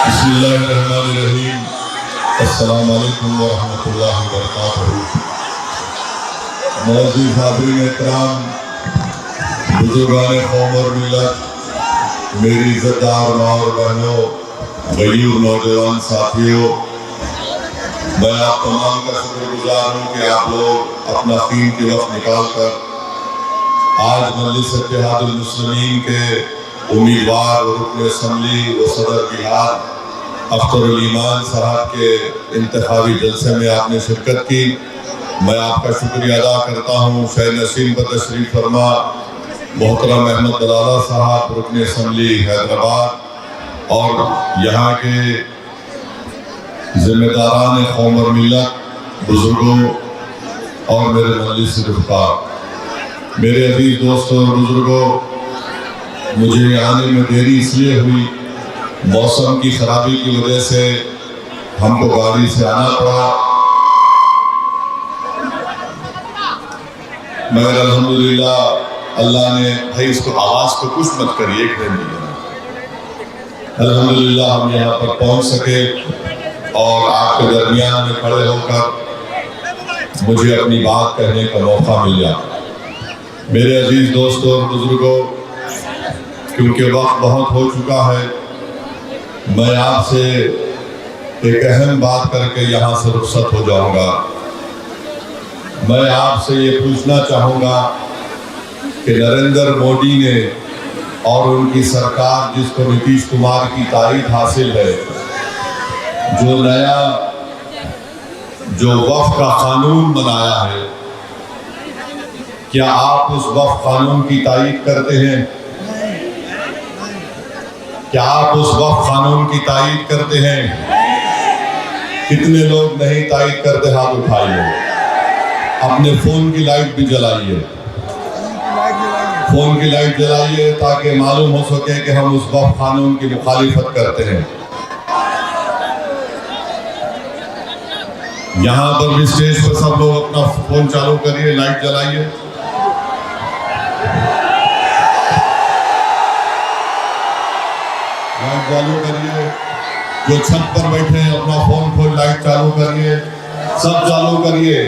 बिस्मिल्लाहिर्रहमानिर्रहीम। अस्सलाम वालेकुम वरहमतुल्लाहि वबरकातुहू। मौजूद हाज़रीन इकराम, बुजुर्गान कौम और मिल्लत, मेरी इज़्ज़तदार माँ और बहनों, गयूर नौजवान साथियों, मैं आप तमाम का शुक्रगुजार हूँ कि आप लोग अपना कीमती वक्त निकाल कर आज मजलिस इत्तेहादुल मुस्लिमीन के उम्मीदवार और रुकन असम्बली व सदर बिहार अख्तरुल ईमान साहब के इंतखाबी जलसे में आपने शिरकत की। मैं आपका शुक्रिया अदा करता हूँ। शह नसीम पर तशरीफ़ फरमा मोहतरम अहमद दलाला साहब रुकन असम्बली हैदराबाद और यहाँ के ज़िम्मेदारान कौम और मिल्लत, बुजुर्गों और मेरे मजलिस रुफ़का, मेरे अजीज़ दोस्तों और बुजुर्गों, मुझे आने में देरी इसलिए हुई, मौसम की खराबी की वजह से हमको गाड़ी से आना पड़ा, मगर अल्हम्दुलिल्लाह अल्लाह ने, भाई इसको आवाज़ को कुछ मत करिए, अल्हम्दुलिल्लाह हम यहाँ पर पहुँच सके और आपके दरमियान में खड़े होकर मुझे अपनी बात कहने का मौका मिल गया। मेरे अजीज दोस्तों और बुजुर्गों, क्योंकि वक्त बहुत हो चुका है, मैं आपसे एक अहम बात करके यहाँ से रुखसत हो जाऊँगा। मैं आपसे ये पूछना चाहूँगा कि नरेंद्र मोदी ने और उनकी सरकार, जिसको नीतीश कुमार की तारीफ हासिल है, जो नया वक्फ का कानून बनाया है, क्या आप उस वक्फ कानून की तारीफ करते हैं? क्या आप उस वक्फ कानून की तारीफ करते हैं? कितने लोग नहीं तारीफ करते? हाथ उठाइए। अपने फोन की लाइट भी जलाइए, फोन की लाइट जलाइए ताकि मालूम हो सके कि हम उस वक्फ कानून की मुखालिफत करते हैं। यहाँ पर भी स्टेज पर सब लोग अपना फोन चालू करिए, लाइट जलाइए। लाइट चालू करिए। जो छत पर बैठे हैं अपना फोन खोल लाइट चालू करिए, सब चालू करिए।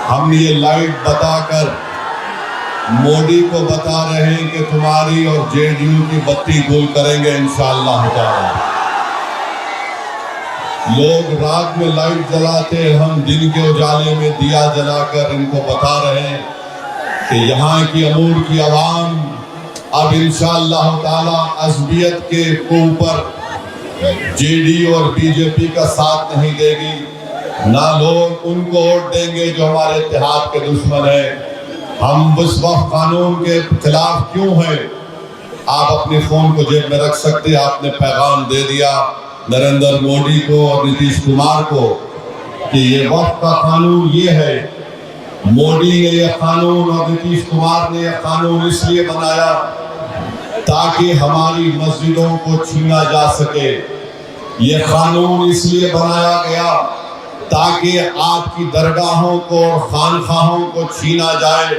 हम ये लाइट बताकर मोदी को बता रहे हैं कि तुम्हारी और जेडीयू की बत्ती गुल करेंगे इंशाअल्लाह ताला। लोग रात में लाइट जलाते, हम दिन के उजाले में दिया जलाकर इनको बता रहे हैं कि यहाँ की अमूर की आवाम अब इंशाअल्लाह ताला अज़बियत के ऊपर जेडीयू और बीजेपी का साथ नहीं देगी, ना लोग उनको वोट देंगे जो हमारे इत्तेहाद के दुश्मन है। हम उस वक्फ कानून के खिलाफ क्यों हैं? आप अपने फोन को जेब में रख सकते। आपने पैगाम दे दिया नरेंद्र मोदी को और नीतीश कुमार को कि ये वक्फ का कानून ये है। मोदी ने यह कानून और नीतीश कुमार ने यह कानून इसलिए बनाया ताकि हमारी मस्जिदों को छीना जा सके। यह कानून इसलिए बनाया गया ताकि आपकी दरगाहों को और खानखाहों को छीना जाए,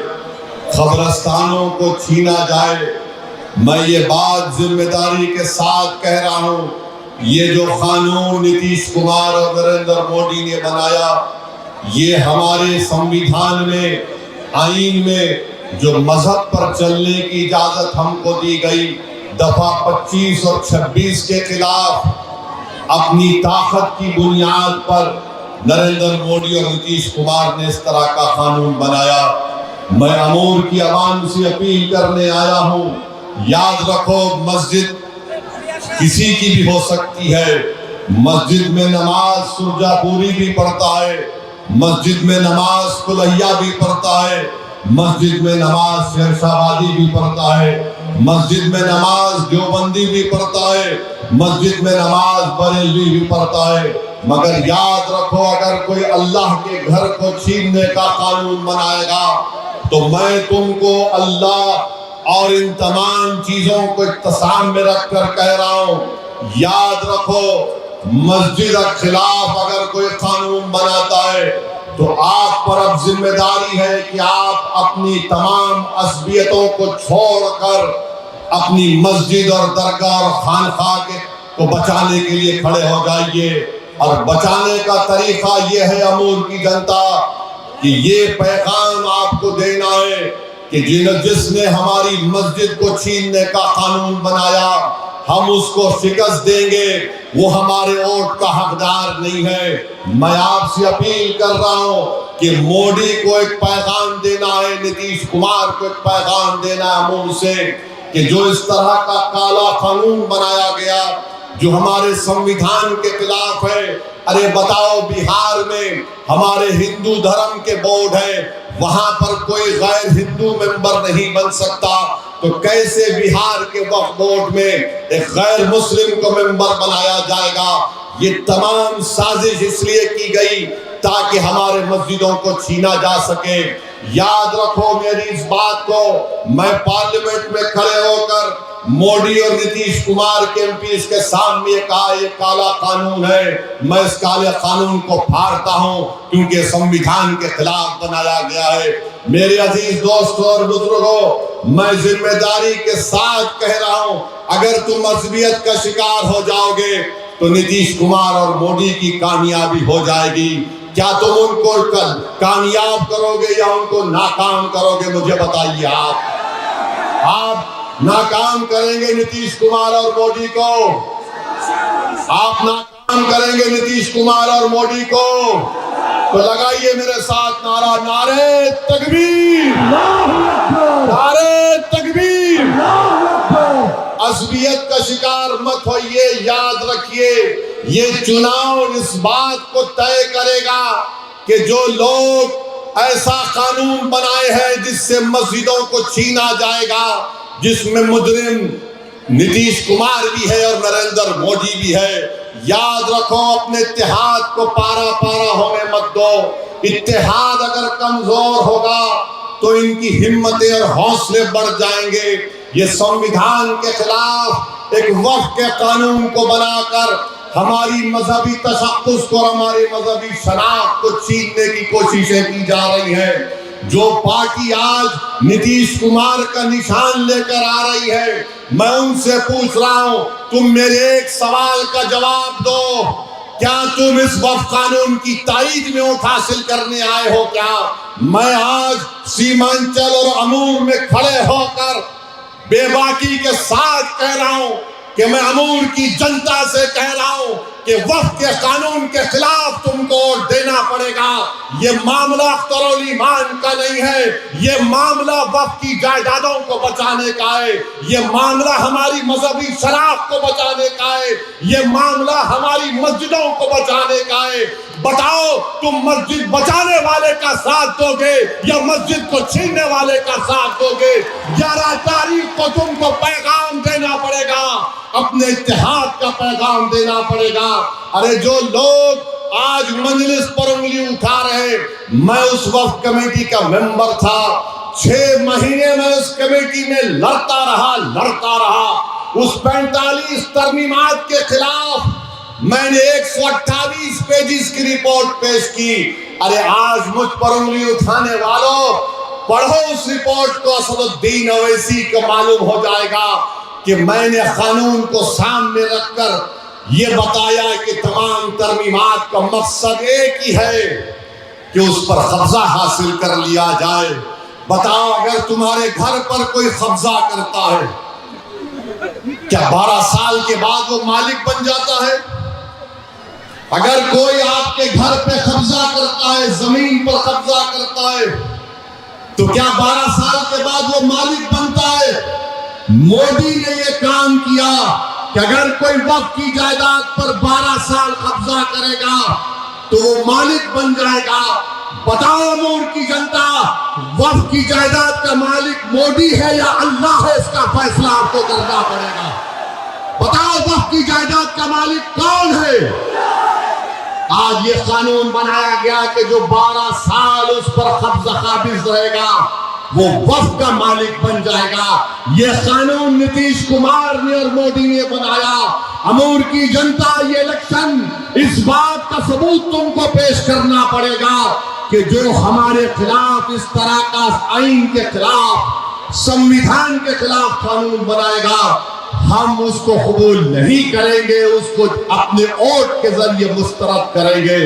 कब्रस्तानों को छीना जाए। मैं ये बात जिम्मेदारी के साथ कह रहा हूँ, ये जो कानून नीतीश कुमार और नरेंद्र मोदी ने बनाया, ये हमारे संविधान में, आईन में जो मजहब पर चलने की इजाजत हमको दी गई दफा 25 और 26 के खिलाफ अपनी ताकत की बुनियाद पर नरेंद्र मोदी और नीतीश कुमार ने इस तरह का कानून बनाया। मैं अमूर की आवाम से अपील करने आया हूँ, याद रखो मस्जिद किसी की भी हो सकती है। मस्जिद में नमाज सुरजापुरी भी पढ़ता है, मस्जिद में नमाज कुलैया भी पढ़ता है, मस्जिद में नमाज शेरशाहबादी भी पढ़ता है, मस्जिद में नमाज देवबंदी भी पढ़ता है, मस्जिद में नमाज बरेलवी भी पढ़ता है। मगर याद रखो, अगर कोई अल्लाह के घर को छीनने का कानून बनाएगा तो मैं तुमको अल्लाह और इन तमाम चीजों को इत्तसाम में रखकर कह रहा हूँ, याद रखो, मस्जिद के खिलाफ अगर कोई कानून बनाता है तो आप पर अब जिम्मेदारी है कि आप अपनी तमाम असबियतों को छोड़कर अपनी मस्जिद और दरगाह और खानखा को बचाने के लिए खड़े हो जाइए। और बचाने का तरीका ये है अमूर की जनता कि ये पैगाम आपको देना है कि जिसने हमारी मस्जिद को छीनने का कानून बनाया हम उसको शिकस्त देंगे, वो हमारे वोट का हकदार नहीं है। मैं आपसे अपील कर रहा हूं कि मोदी को एक पैगाम देना है, नीतीश कुमार को एक पैगाम देना है अमूर से कि जो इस तरह का काला कानून बनाया गया जो हमारे संविधान के खिलाफ है। अरे बताओ, बिहार में हमारे हिंदू धर्म के बोर्ड है, वहां पर कोई गैर हिंदू मेंबर नहीं बन सकता, तो कैसे बिहार के वक्फ बोर्ड में एक गैर मुस्लिम को मेंबर बनाया जाएगा? ये तमाम साजिश इसलिए की गई ताकि हमारे मस्जिदों को छीना जा सके। याद रखो मेरी इस बात को, मैं पार्लियामेंट में खड़े होकर मोदी और नीतीश कुमार के एमपीज के सामने कहा ये काला कानून है, मैं इस काले कानून को फाड़ता हूं क्योंकि संविधान के खिलाफ बनाया गया है। मेरे अजीज दोस्तों और बुजुर्गों, मैं जिम्मेदारी के साथ कह रहा हूं, अगर तुम मजहबियत का शिकार हो जाओगे तो नीतीश कुमार और मोदी की कामयाबी हो जाएगी। क्या तुम उनको कामयाब करोगे या उनको नाकाम करोगे? मुझे बताइए। आप नाकाम करेंगे नीतीश कुमार और मोदी को, आप नाकाम करेंगे नीतीश कुमार और मोदी को। तो लगाइए मेरे साथ नारा, नारे तकबीर, नारे तकबीर। असबियत का शिकार मत होइए। याद रखिए, ये चुनाव इस बात को तय करेगा कि जो लोग ऐसा कानून बनाए हैं जिससे मस्जिदों को छीना जाएगा, जिसमें मुजरिम नीतीश कुमार भी है और नरेंद्र मोदी भी है। याद रखो, अपने इत्तेहाद को पारा पारा होने मत दो। इत्तेहाद अगर कमजोर होगा तो इनकी हिम्मतें और हौसले बढ़ जाएंगे। ये संविधान के खिलाफ एक वक्फ के कानून को बनाकर हमारी मजहबी तशक्कुस को, हमारी मजहबी शनाख्त को छीनने की कोशिशें की जा रही हैं। जो पार्टी आज नीतीश कुमार का निशान लेकर आ रही है, मैं उनसे पूछ रहा हूं, तुम मेरे एक सवाल का जवाब दो। क्या तुम इस वक्फ कानून की ताईद में वोट हासिल करने आए हो क्या? मैं आज सीमांचल और अमूर में खड़े होकर बेबाकी के साथ कह रहा हूं कि मैं अमूर की जनता से कह रहा हूं कि वक्फ के कानून के खिलाफ तुमको वोट देना पड़ेगा। ये मामला अख्तरुल ईमान का नहीं है, ये मामला वक्फ की जायदादों को बचाने का है, ये मामला हमारी मजहबी शनाख्त को बचाने का है, ये मामला हमारी मस्जिदों को बचाने का है। बताओ, तुम मस्जिद बचाने वाले का साथ दोगे या मस्जिद को छीनने वाले का साथ दोगे? 11 तारीख को तुमको पैगाम देना पड़ेगा, अपने इत्तेहाद का पैगाम देना पड़ेगा। अरे जो लोग आज मजलिस पर उंगली उठा रहे, मैं उस वक्फ कमेटी का मेंबर था। 6 महीने में उस कमेटी में लड़ता रहा। उस 45 तरमीमात के खिलाफ मैंने 128 पेजेस की रिपोर्ट पेश की। अरे आज मुझ पर उंगली उठाने वालों, पढ़ो उस रिपोर्ट को। असदुद्दीन ओवैसी को मालूम हो जाएगा कि मैंने कानून को सामने रखकर ये बताया कि तमाम तरमीमात का मकसद एक ही है कि उस पर कब्जा हासिल कर लिया जाए। बताओ, अगर तुम्हारे घर पर कोई कब्जा करता है, क्या 12 साल के बाद वो मालिक बन जाता है? अगर कोई आपके घर पे कब्जा करता है, जमीन पर कब्जा करता है, तो क्या 12 साल के बाद वो मालिक बनता है? मोदी ने ये काम किया कि अगर कोई वक्फ की जायदाद पर 12 साल कब्जा करेगा तो वो मालिक बन जाएगा। बताओ अमूर की जनता, वक्फ की जायदाद का मालिक मोदी है या अल्लाह है? इसका फैसला आपको करना पड़ेगा। बताओ, वक्फ की जायदाद का मालिक कौन है? आज ये कानून बनाया गया कि जो 12 साल उस पर कब्जा काबिज रहेगा वो वक्फ का मालिक बन जाएगा। ये कानून नीतीश कुमार ने और मोदी ने बनाया। अमूर की जनता, ये इलेक्शन इस बात का सबूत तुमको पेश करना पड़ेगा कि जो हमारे खिलाफ इस तरह का आइन के खिलाफ संविधान के खिलाफ कानून बनाएगा, हम उसको कबूल नहीं करेंगे, उसको अपने वोट के जरिए मुस्तरद करेंगे।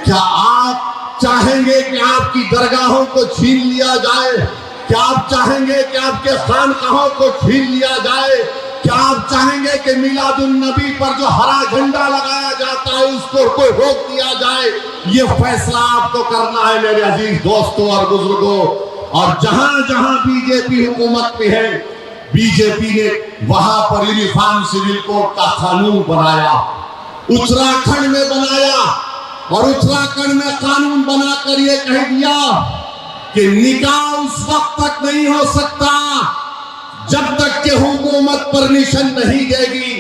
क्या आप चाहेंगे कि आपकी दरगाहों को छीन लिया जाए? क्या आप चाहेंगे कि आपके खानकाहों को छीन लिया जाए? क्या आप चाहेंगे कि मिलादुन नबी पर जो हरा झंडा लगाया जाता है उसको कोई रोक दिया जाए? ये फैसला आपको करना है मेरे अजीज दोस्तों और बुजुर्गों। और जहां जहां बीजेपी हुकूमत में है, बीजेपी ने वहां पर यूनिफॉर्म सिविल कोड का कानून बनाया, उत्तराखंड में बनाया, और उत्तराखंड में कानून बनाकर ये कह दिया कि निकाह उस वक्त तक नहीं हो सकता जब तक कि हुकूमत परमिशन नहीं देगी।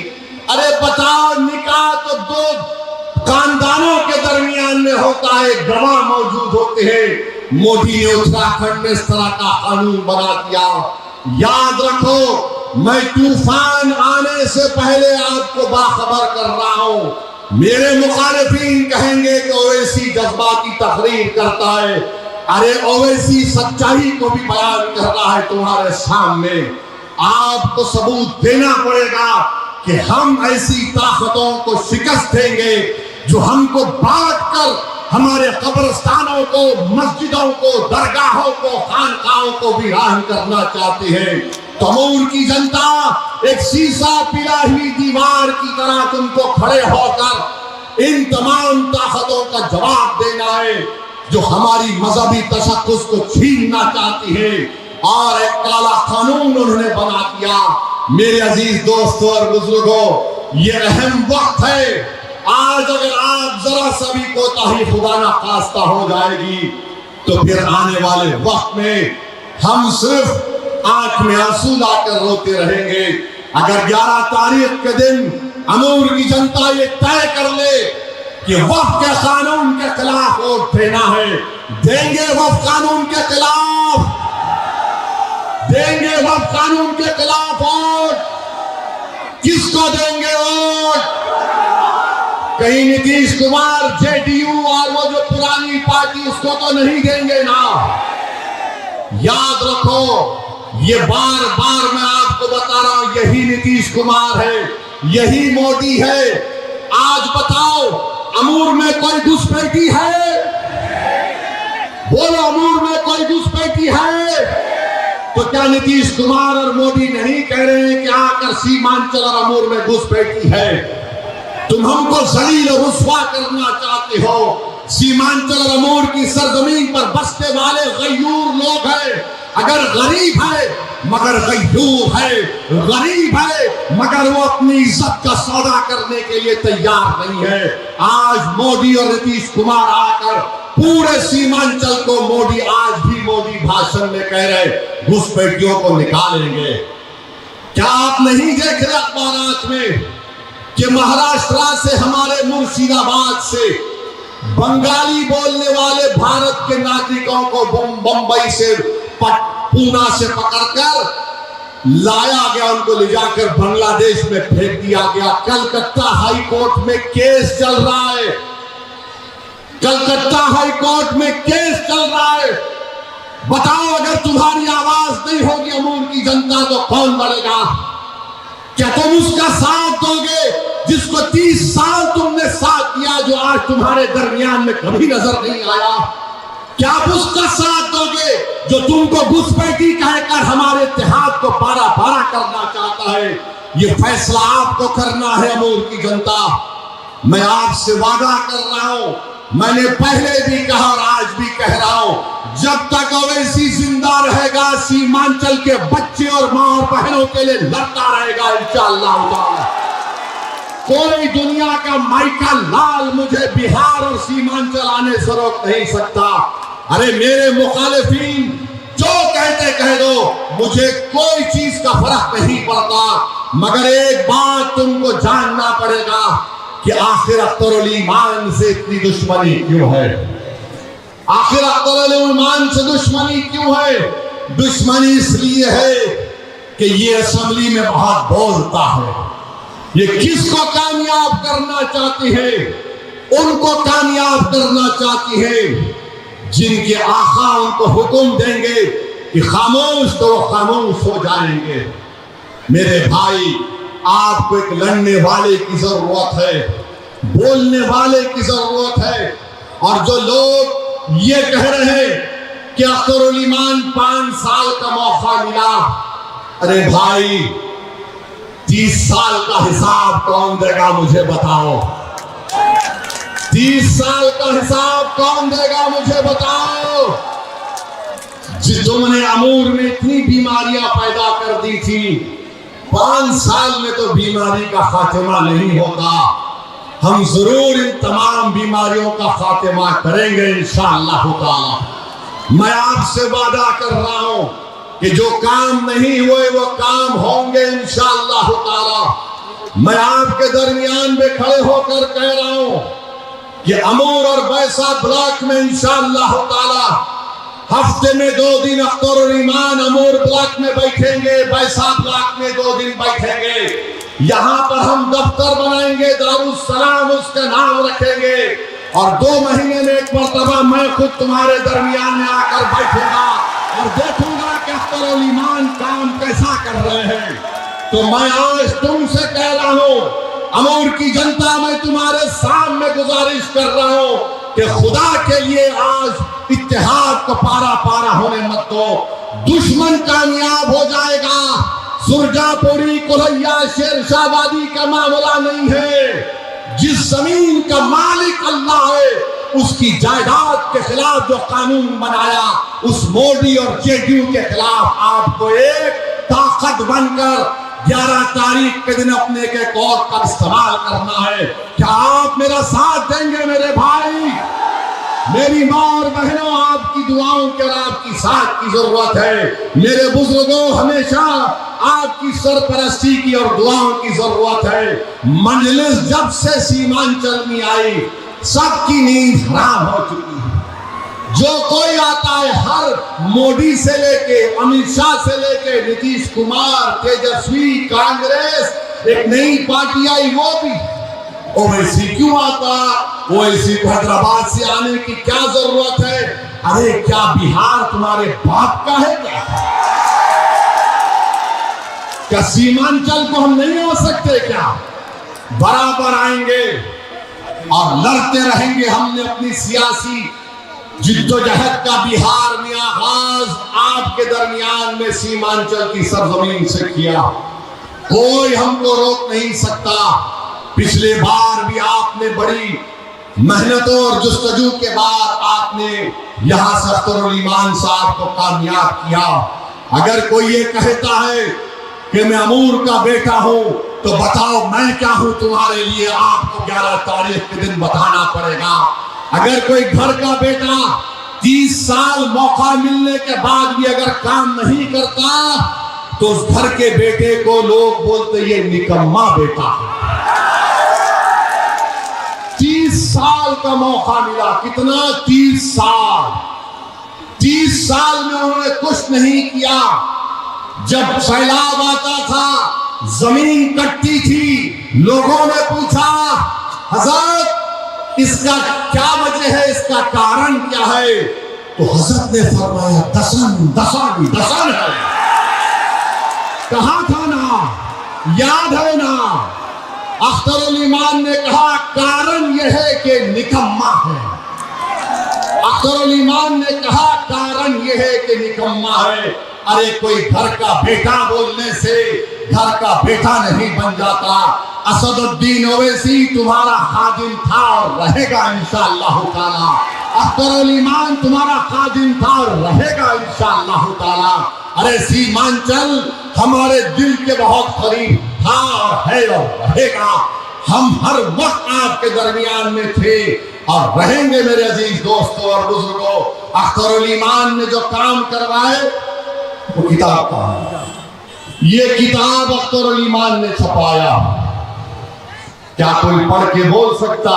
अरे बताओ, निकाह तो दो खानदानों के दरमियान में होता है, गवाह मौजूद होते हैं। मोदी ने उत्तराखंड में इस तरह का कानून बना दिया। याद रखो, मैं तूफान आने से पहले आपको बाखबर कर रहा हूं। मेरे मुखालिफिन कहेंगे कि ओवैसी जज्बाती तकरीर करता है। अरे ओवैसी सच्चाई को भी बयान कर रहा है तुम्हारे सामने। आपको सबूत देना पड़ेगा कि हम ऐसी ताकतों को शिकस्त देंगे जो हमको बांट कर हमारे कब्रिस्तानों को, मस्जिदों को, दरगाहों को, खानकाहों को वीरान करना चाहते हैं। तमूर की जनता एक शीशा पिला हुई दीवार की तरह तुमको खड़े होकर इन तमाम ताकतों का जवाब देना है जो हमारी मजहबी तशक्कुस को छीनना चाहती है। और एक काला कानून उन्होंने बना दिया। मेरे अजीज दोस्तों और बुजुर्गों, ये अहम वक्त है। आज अगर आप जरा सा भी कोताही खुदा ना खास्ता हो जाएगी तो फिर आने वाले वक्त में हम सिर्फ आंख में आंसू लाकर रोते रहेंगे। अगर 11 तारीख के दिन अमूर की जनता ये तय कर ले कि वक्फ के कानून के खिलाफ वोट देना है, देंगे वक्फ कानून के खिलाफ, देंगे वक्फ कानून के खिलाफ वोट। किसको देंगे वोट? कहीं नीतीश कुमार, जेडीयू और वो जो पुरानी पार्टी, उसको तो नहीं देंगे ना। याद रखो, ये बार बार मैं आपको बता रहा हूं, यही नीतीश कुमार है, यही मोदी है। आज बताओ, अमूर में कोई घुसपैठी है? बोलो, अमूर में कोई घुसपैठी है? तो क्या नीतीश कुमार और मोदी नहीं कह रहे हैं कि आकर सीमांचल और अमूर में घुसपैठी है? तुम हमको जलील और रुस्वा करना चाहते हो। सीमांचल और अमूर की सरजमीन पर बसने वाले गयूर लोग हैं। अगर गरीब है मगर गयूर है, गरीब है मगर वो अपनी इज्जत का सौदा करने के लिए तैयार नहीं है। आज मोदी और नीतीश कुमार आकर पूरे सीमांचल को मोदी, आज भी मोदी भाषण में कह रहे घुसपैठियों को निकालेंगे। क्या आप नहीं देख रहे अखबारात में कि महाराष्ट्र से, हमारे मुर्शिदाबाद से बंगाली बोलने वाले भारत के नागरिकों को बंबई से, पूना से पकड़कर लाया गया, उनको ले जाकर बांग्लादेश में फेंक दिया गया। कलकत्ता हाई कोर्ट में केस चल रहा है, कलकत्ता हाई कोर्ट में केस चल रहा है। बताओ, अगर तुम्हारी आवाज नहीं होगी अमूर की जनता तो कौन बढ़ेगा? क्या तुम उसका साथ दोगे जिसको 30 साल तुमने साथ दिया, जो आज तुम्हारे दरमियान में कभी नजर नहीं आया? क्या आप उसका साथ दोगे जो तुमको घुसपैठी कहकर हमारे इत्तेहाद को बारा करना चाहता है? ये फैसला आपको करना है अमूर की जनता। मैं आपसे वादा कर रहा हूं, मैंने पहले भी कहा और आज भी कह रहा हूं, जब तक ओवैसी जिंदा रहेगा सीमांचल के बच्चे और मां और बहनों के लिए लड़ता रहेगा इंशाअल्लाह ताला। कोई दुनिया का माइका लाल मुझे बिहार और सीमांचल आने से रोक नहीं सकता। अरे मेरे मुखालिफिन जो कहते कह दो, मुझे कोई चीज का फर्क नहीं पड़ता, मगर एक बात तुमको जानना पड़ेगा कि आखिर अख्तरुल ईमान से इतनी दुश्मनी क्यों है? आखिर अख्तरुल ईमान से दुश्मनी क्यों है? दुश्मनी इसलिए है कि ये असेंबली में बहुत बोलता है। ये किसको कामयाब करना चाहती है? उनको कामयाब करना चाहती है जिनके आका उनको हुक्म देंगे कि खामोश तो खामोश हो जाएंगे। मेरे भाई, आपको एक लड़ने वाले की जरूरत है, बोलने वाले की जरूरत है। और जो लोग ये कह रहे हैं कि अख्तरुल ईमान 5 साल का मौका मिला, अरे भाई 30 साल का हिसाब कौन देगा मुझे बताओ? 30 साल का हिसाब कौन देगा मुझे बताओ? तुमने अमूर में इतनी बीमारियां पैदा कर दी थी, 5 साल में तो बीमारी का खात्मा नहीं होता। हम जरूर इन तमाम बीमारियों का खात्मा करेंगे इंशाअल्लाह ताला। मैं आपसे वादा कर रहा हूं कि जो काम नहीं हुए वो काम होंगे इंशाअल्लाह ताला। मैं आपके दरमियान में खड़े होकर कह रहा हूं कि अमूर और बैसा ब्लॉक में इंशाअल्लाह ताला हफ्ते में 2 दिन अख्तरुल ईमान अमूर ब्लॉक में बैठेंगे, बैसा ब्लॉक में 2 दिन बैठेंगे। यहाँ पर हम दफ्तर बनाएंगे, दारुस्सलाम उसका नाम रखेंगे, और 2 महीने में एक मरतबा मैं खुद तुम्हारे दरमियान में आकर बैठूंगा और देखूंगा कि अख्तरुल ईमान काम कैसा कर रहे हैं। तो मैं आज तुमसे कह रहा हूं, अमूर की जनता, मैं तुम्हारे सामने गुजारिश कर रहा हूं कि खुदा के लिए आज इत्तेहाद को पारा पारा होने मत दो। दुश्मन कामयाब हो जाएगा। सुरजापुरी, कोलैया, शेरशाहबादी का मामला नहीं है। जिस जमीन का मालिक अल्लाह है, उसकी जायदाद के खिलाफ जो कानून बनाया, उस मोदी और जेडीयू के खिलाफ आपको एक ताकत बनकर 11 तारीख के दिन अपने के कौल का इस्तेमाल करना है। क्या आप मेरा साथ देंगे मेरे भाई? मेरी माँ और बहनों, आपकी दुआओं की और आपकी साथ की जरूरत है। मेरे बुजुर्गों, हमेशा आपकी सरपरस्ती की और दुआओं की जरूरत है। मजलिस जब से सीमांचल में आई, सबकी नींद हराम हो चुकी है। जो कोई आता है, हर मोदी से लेके अमित शाह से लेके नीतीश कुमार, तेजस्वी, कांग्रेस, एक नई पार्टी आई वो भी ओवैसी क्यों आता? ओवैसी को हैदराबाद से आने की क्या जरूरत है? अरे क्या बिहार तुम्हारे बाप का है क्या? क्या सीमांचल को हम नहीं हो सकते क्या? बराबर आएंगे और लड़ते रहेंगे। हमने अपनी सियासी जिद्दोजहद का बिहार में आगाज आपके दरमियान में सीमांचल की सरजमीन से किया। कोई हमको रोक नहीं सकता। पिछले बार भी आपने बड़ी मेहनतों और जुस्तजू के बाद आपने यहां से अख्तरुल ईमान साहब को कामयाब किया। अगर कोई ये कहता है कि मैं अमूर का बेटा हूं, तो बताओ मैं क्या हूं तुम्हारे लिए? आपको 11 तारीख के दिन बताना पड़ेगा। अगर कोई घर का बेटा 30 साल मौका मिलने के बाद भी अगर काम नहीं करता, तो उस घर के बेटे को लोग बोलते ये निकम्मा बेटा है। 30 साल का मौका मिला। कितना? 30 साल। 30 साल में उन्होंने कुछ नहीं किया। जब सैलाब आता था, जमीन कटती थी, लोगों ने पूछा हजरत इसका क्या वजह है, इसका कारण क्या है? तो हजरत ने फरमाया दसन दसन दसन है। कहा था ना, याद है ना? अख्तरुल ईमान ने कहा कारण यह है कि निकम्मा है। अख्तरुल ईमान ने कहा कारण यह है कि निकम्मा है। अरे कोई घर का बेटा बोलने से घर का बेटा नहीं बन जाता। असदुद्दीन ओवैसी तुम्हारा खादिम था और रहेगा इंशाअल्लाह ताला। अख्तरुल ईमान तुम्हारा खादिम था और रहेगा इंशाअल्लाह ताला। अरे सीमांचल हमारे दिल के बहुत करीब था और है और रहेगा। हम हर वक्त आपके दरमियान में थे और रहेंगे मेरे अजीज दोस्तों और बुजुर्गों। अख्तरुल ईमान ने जो काम करवाए वो किताब का, ये किताब अख्तरुल ईमान ने छपाया। क्या कोई पढ़ के बोल सकता?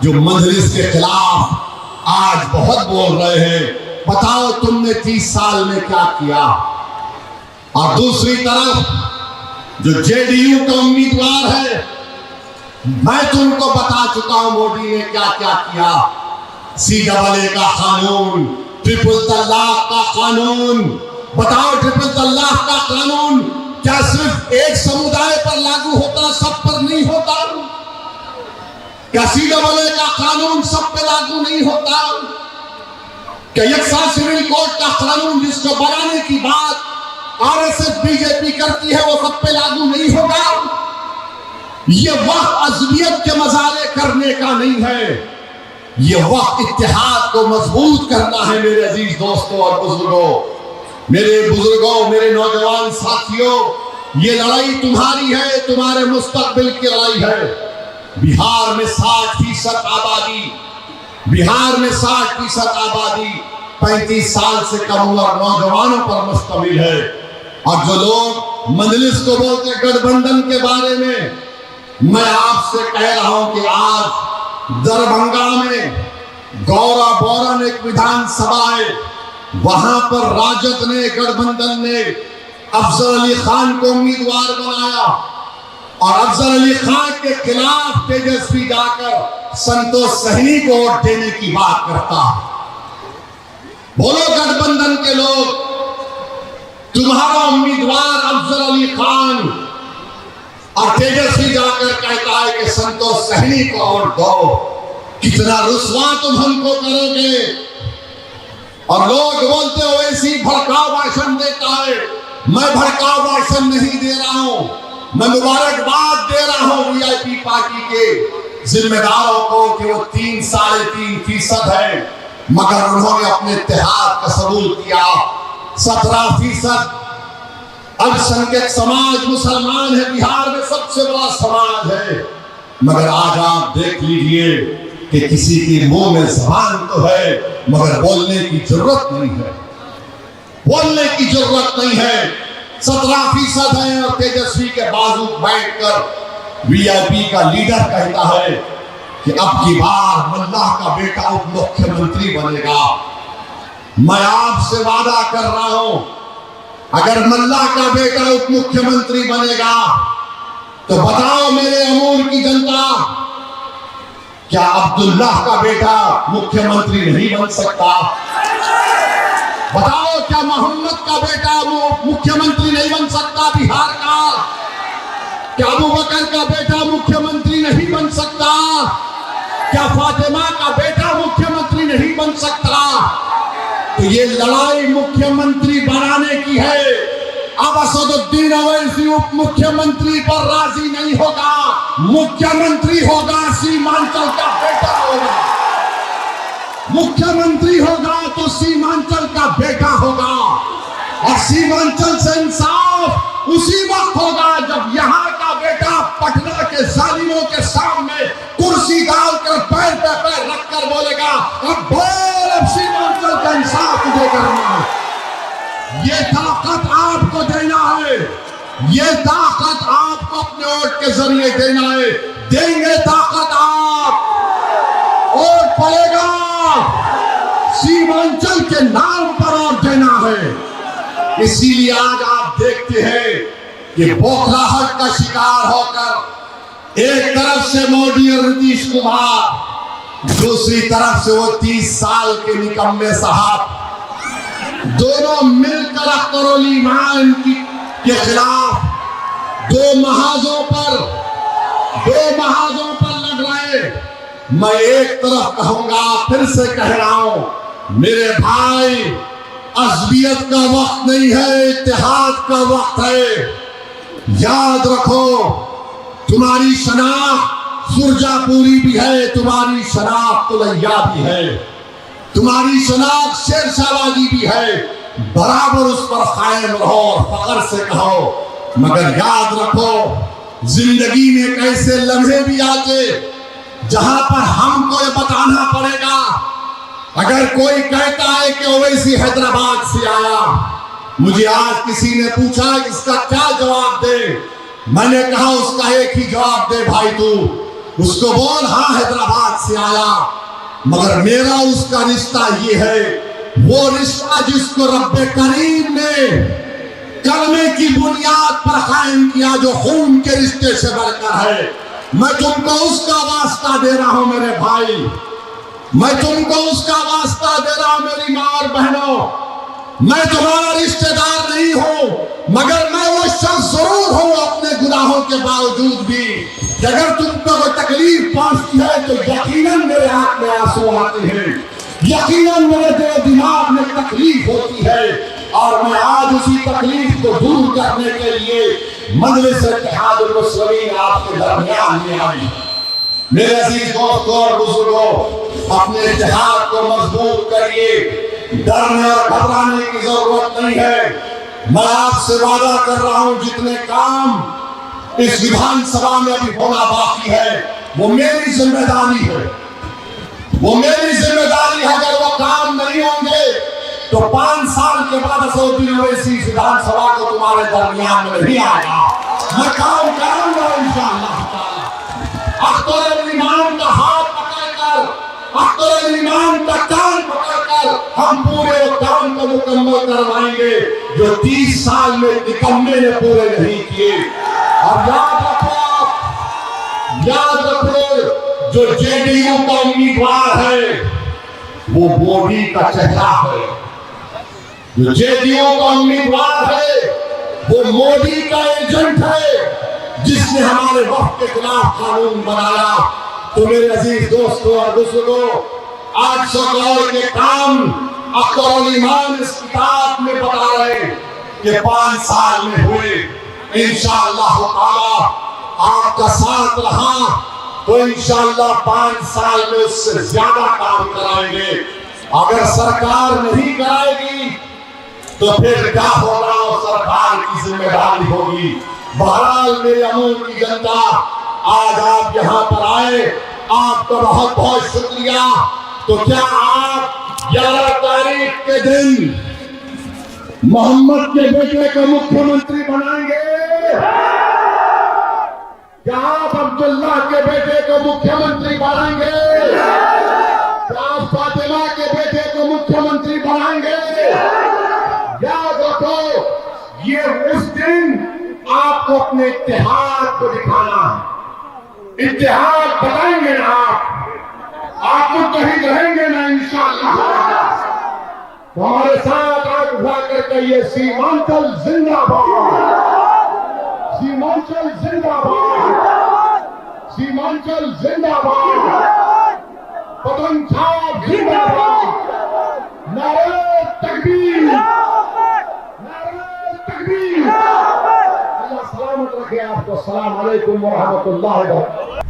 जो मजलिस के खिलाफ आज बहुत बोल रहे हैं, बताओ तुमने 30 साल में क्या किया? और दूसरी तरफ जो जेडीयू का उम्मीदवार है, मैं तुमको बता चुका हूं मोदी ने क्या क्या किया। CAA का कानून, ट्रिपल तलाक का कानून, बताओ ट्रिपल तलाक का कानून क्या सिर्फ एक समुदाय पर लागू होता, सब पर नहीं होता? क्या CAA का कानून सब पे लागू नहीं होता? क्या यकसा सिविल कोड का कानून जिसको बनाने की बात RSS बीजेपी करती है वो सब पे लागू नहीं होगा? ये वक्त अज़लियत के मजारे करने का नहीं है, ये वक्त इत्तेहाद को मजबूत करना है। मेरे अजीज दोस्तों और बुजुर्गों, मेरे नौजवान साथियों, ये लड़ाई तुम्हारी है, तुम्हारे मुस्तकबिल की लड़ाई है। बिहार में 60% आबादी, बिहार में 60% आबादी 35 साल से कम उम्र नौजवानों पर मुश्तमिल है। और जो लोग मजलिस को बोलते गठबंधन के बारे में, मैं आपसे कह रहा हूं कि आज दरभंगा में गौरा बोरन एक विधानसभा है, वहां पर राजद ने, गठबंधन ने अफजल अली खान को उम्मीदवार बनाया और अफजल अली खान के खिलाफ तेजस्वी जाकर संतोष सहनी को वोट देने की बात करता। बोलो गठबंधन के लोग, तुम्हारा उम्मीदवार अफजल अली खान और तेजस्वी जाकर कहता है कि संतोष सहनी को वोट दो। कितना रुस्वा तुम हमको करोगे। और लोग बोलते हो ऐसी भड़काऊ भाषण देता है। मैं भड़काऊ भाषण नहीं दे रहा हूं, मैं मुबारकबाद दे रहा हूं VIP पार्टी के जिम्मेदारों को कि वो 3-3.5% है, मगर उन्होंने अपने इत्तेहाद का सबूत किया। 17% अल्पसंख्यक समाज मुसलमान है, बिहार में सबसे बड़ा समाज है, मगर आज आप देख लीजिए कि किसी के मुंह में ज़बान तो है मगर बोलने की जरूरत नहीं है, बोलने की जरूरत नहीं है। 17% है और तेजस्वी के बाजू बैठकर VIP का लीडर कहता है कि अब की बार मल्लाह का बेटा उप मुख्यमंत्री बनेगा। मैं आपसे वादा कर रहा हूं, अगर मल्लाह का बेटा उप मुख्यमंत्री बनेगा तो बताओ मेरे अमूर की जनता, क्या अब्दुल्लाह का बेटा मुख्यमंत्री नहीं बन सकता? बताओ क्या मोहम्मद का बेटा मुख्यमंत्री नहीं बन सकता बिहार का? क्या अबू बकर का बेटा मुख्यमंत्री नहीं बन सकता? क्या फातिमा का बेटा मुख्यमंत्री नहीं बन सकता? तो ये लड़ाई मुख्यमंत्री बनाने की है। अब असदुद्दीन अवैसी उप मुख्यमंत्री पर राजी नहीं होगा, मुख्यमंत्री होगा सीमांचल का बेटा होगा। मुख्यमंत्री होगा तो सीमांचल का बेटा होगा, और सीमांचल से इंसाफ उसी वक्त होगा जब यहाँ का बेटा पटना के जालिमों के सामने कुर्सी डालकर पैर पे पैर रखकर बोलेगा, अब बोल, अब सीमांचल का इंसाफ तुझे करना है। ये ताकत आपको देना है, ये ताकत आपको अपने वोट के जरिए देना है। देंगे ताकत आप, वोट पड़ेगा सीमांचल के नाम पर वोट देना है। इसीलिए आज आप देखते हैं कि बौखलाहट का शिकार होकर एक तरफ से मोदी और नीतीश कुमार, दूसरी तरफ से वो 30 साल के निकम्मे साहब, दोनों मिलकर अख्तरुल ईमान के खिलाफ दो महाजों पर लड़ रहे। मैं एक तरफ कहूंगा, फिर से कह रहा हूं, मेरे भाई, अज़बियत का वक्त नहीं है, इत्तेहाद का वक्त है। याद रखो, तुम्हारी शनाख्त सुरजापुरी भी है, तुम्हारी शनाख्त तुलैया भी है, तुम्हारी शनाख्त शेरशाहबादी भी है। बराबर उस पर कायम रहो और फख्र से कहो। मगर याद रखो, जिंदगी में कैसे लम्हे भी आते जहां पर हमको ये बताना पड़ेगा। अगर कोई कहता है कि ओवैसी हैदराबाद से आया, मुझे आज किसी ने पूछा इसका क्या जवाब दे, मैंने कहा उसका एक ही जवाब दे भाई, तू उसको बोल हाँ हैदराबाद से आया, मगर मेरा उसका रिश्ता ये है, वो रिश्ता जिसको रब्बे करीम ने कलमे की बुनियाद पर कायम किया, जो खून के रिश्ते से बढ़कर है। मैं तुमको उसका वास्ता दे रहा हूं मेरे भाई। मैं तुमको उसका वास्ता दे रहा हूं मेरी मां और बहनों, मैं तुम्हारा रिश्तेदार नहीं हूं, मगर मैं वो शख्स जरूर हूं अपने गुनाहों के बावजूद भी कि अगर तुमको कोई तकलीफ पहुंचती है तो यकीनन मेरे आंख में आंसू आते हैं, यकीनन मेरे दिल दिमाग में तकलीफ होती है, और मैं आज उसी तकलीफ को दूर करने के लिए मजलिस इत्तेहादुल मुस्लिमीन आपके दरमियान में आई। मेरे अजीज दोस्तों और बुजुर्गों, अपने इत्तेहाद को मजबूत करिए, डरने और घबराने की जरूरत नहीं है। मैं आपसे वादा कर रहा हूं जितने काम इस विधानसभा में अभी होना बाकी है वो मेरी जिम्मेदारी है, वो मेरी जिम्मेदारी है। अगर वो काम नहीं होंगे तो 5 साल के बाद असदुद्दीन ओवैसी विधानसभा को तुम्हारे दरमियान में नहीं आएगा। मैं काम करूंगा इंशाअल्लाह ताला। अख्तर ईमान का हाथ पकड़कर, अख्तर ईमान का कान पकड़कर हम पूरे काम को मुकम्मल करवाएंगे जो 30 साल में निकम्मे ने पूरे नहीं किए। और याद रखो जो जेडीयू का उम्मीदवार है वो मोदी का चेहरा है, जो जेडीयू का उम्मीदवार है वो मोदी का एजेंट है जिसने हमारे वक्त के खिलाफ कानून बनाया। तो मेरे अजीज दोस्तों और बुजुर्गों, 800 करोड़ के काम अख्तर ईमान इस किताब में बता रहे कि 5 साल में हुए। इंशाअल्लाह ताला आपका साथ रहा तो इंशाअल्लाह 5 साल में उससे ज्यादा काम कराएंगे। अगर सरकार नहीं कराएगी तो फिर क्या होगा, सरकार की जिम्मेदारी होगी। बहरहाल मेरे अमूल की जनता, आज आप यहाँ पर आए, आपका बहुत बहुत शुक्रिया। तो क्या आप 11 तारीख के दिन मोहम्मद के बेटे को मुख्यमंत्री बनाएंगे? क्या आप अब्दुल्ला के बेटे को मुख्यमंत्री बनाएंगे? क्या आप फातिमा के बेटे को मुख्यमंत्री बनाएंगे? याद रखो, ये उस दिन आपको अपने इत्तेहाद को दिखाना है। इत्तेहाद बताएंगे ना आप लोग कहीं रहेंगे ना इंशाअल्लाह। हमारे साथ आग उठा कर कहिए सीमांचल जिंदाबाद, सीमांचल जिंदाबाद, सीमांचल जिंदाबाद, पतन छाप जिंदाबाद, नारे तकबीर, नारे तकबीर। अल्लाह सलामत रखे आपको। अस्सलाम वालेकुम व रहमतुल्लाहि व बरकातहू।